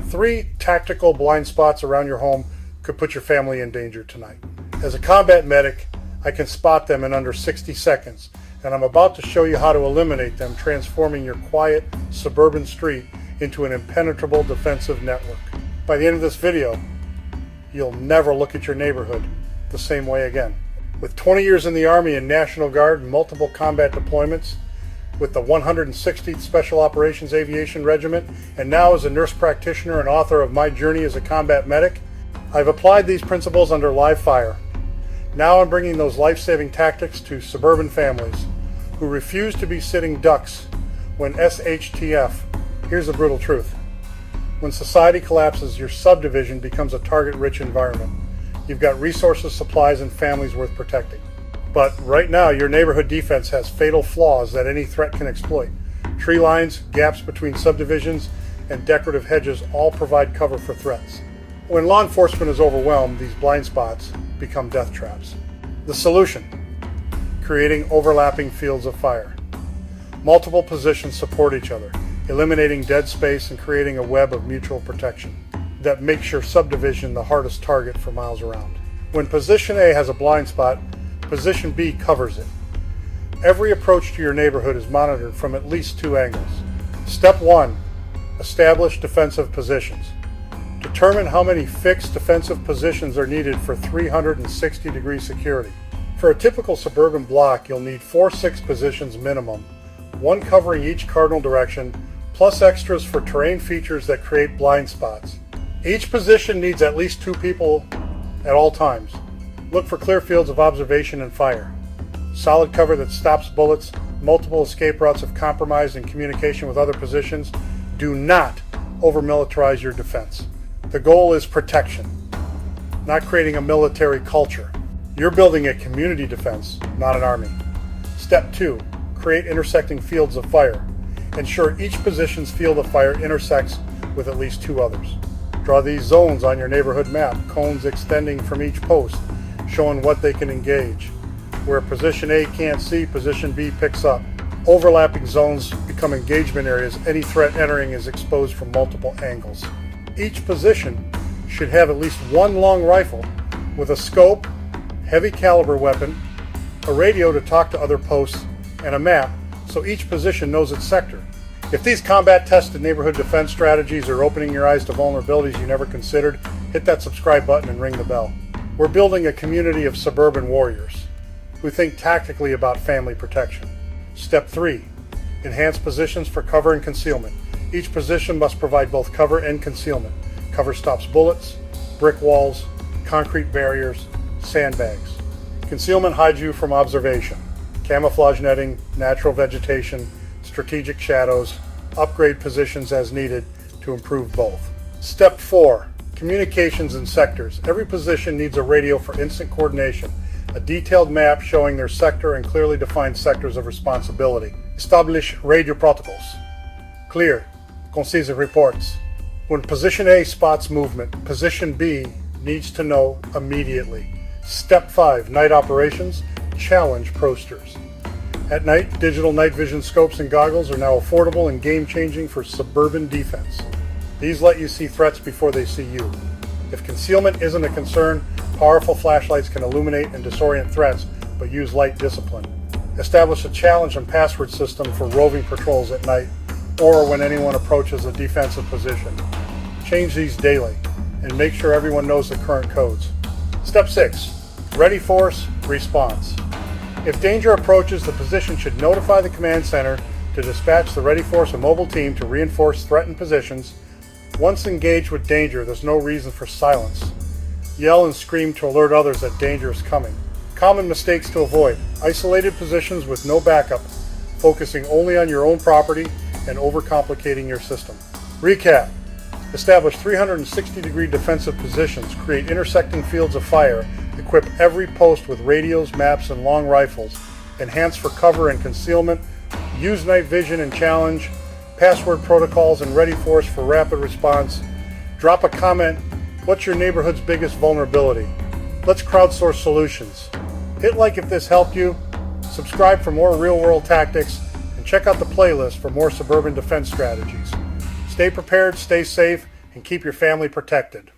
3 tactical blind spots around your home could put your family in danger tonight. As a combat medic, I can spot them in under 60 seconds, and I'm about to show you how to eliminate them, transforming your quiet suburban street into an impenetrable defensive network. By the end of this video, you'll never look at your neighborhood the same way again. With 20 years in the Army and National Guard and multiple combat deployments, with the 160th Special Operations Aviation Regiment, and now as a nurse practitioner and author of My Journey as a Combat Medic, I've applied these principles under live fire. Now I'm bringing those life-saving tactics to suburban families who refuse to be sitting ducks when SHTF. Here's the brutal truth. When society collapses, your subdivision becomes a target-rich environment. You've got resources, supplies, and families worth protecting. But right now, your neighborhood defense has fatal flaws that any threat can exploit. Tree lines, gaps between subdivisions, and decorative hedges all provide cover for threats. When law enforcement is overwhelmed, these blind spots become death traps. The solution: creating overlapping fields of fire. Multiple positions support each other, eliminating dead space and creating a web of mutual protection that makes your subdivision the hardest target for miles around. When position A has a blind spot, position B covers it. Every approach to your neighborhood is monitored from at least 2 angles. Step 1. Establish defensive positions. Determine how many fixed defensive positions are needed for 360-degree security. For a typical suburban block, you'll need 4-6 positions minimum, 1 covering each cardinal direction, plus extras for terrain features that create blind spots. Each position needs at least 2 people at all times. Look for clear fields of observation and fire. Solid cover that stops bullets, multiple escape routes if compromised in communication with other positions. Do not over-militarize your defense. The goal is protection, not creating a military culture. You're building a community defense, not an army. Step 2. Create intersecting fields of fire. Ensure each position's field of fire intersects with at least 2 others. Draw these zones on your neighborhood map, cones extending from each post, showing what they can engage. Where position A can't see, position B picks up. Overlapping zones become engagement areas. Any threat entering is exposed from multiple angles. Each position should have at least 1 long rifle with a scope, heavy caliber weapon, a radio to talk to other posts, and a map so each position knows its sector. If these combat-tested neighborhood defense strategies are opening your eyes to vulnerabilities you never considered, hit that subscribe button and ring the bell. We're building a community of suburban warriors who think tactically about family protection. Step 3. Enhance positions for cover and concealment. Each position must provide both cover and concealment. Cover stops bullets, brick walls, concrete barriers, sandbags. Concealment hides you from observation. Camouflage netting, natural vegetation, strategic shadows. Upgrade positions as needed to improve both. Step 4. Communications and sectors. Every position needs a radio for instant coordination, a detailed map showing their sector and clearly defined sectors of responsibility. Establish radio protocols. Clear, concise reports. When position A spots movement, position B needs to know immediately. Step 5. Night operations. Challenge prosters. At night, digital night vision scopes and goggles are now affordable and game-changing for suburban defense. These let you see threats before they see you. If concealment isn't a concern, powerful flashlights can illuminate and disorient threats, but use light discipline. Establish a challenge and password system for roving patrols at night or when anyone approaches a defensive position. Change these daily and make sure everyone knows the current codes. Step 6. Ready force, response. If danger approaches, the position should notify the command center to dispatch the ready force and mobile team to reinforce threatened positions. Once engaged with danger, there's no reason for silence. Yell and scream to alert others that danger is coming. Common mistakes to avoid: isolated positions with no backup, focusing only on your own property, and overcomplicating your system. Recap: establish 360-degree defensive positions, create intersecting fields of fire, equip every post with radios, maps, and long rifles, enhance for cover and concealment, use night vision and challenge, password protocols and ready force for rapid response. Drop a comment: what's your neighborhood's biggest vulnerability? Let's crowdsource solutions. Hit like if this helped you, subscribe for more real-world tactics, and check out the playlist for more suburban defense strategies. Stay prepared, stay safe, and keep your family protected.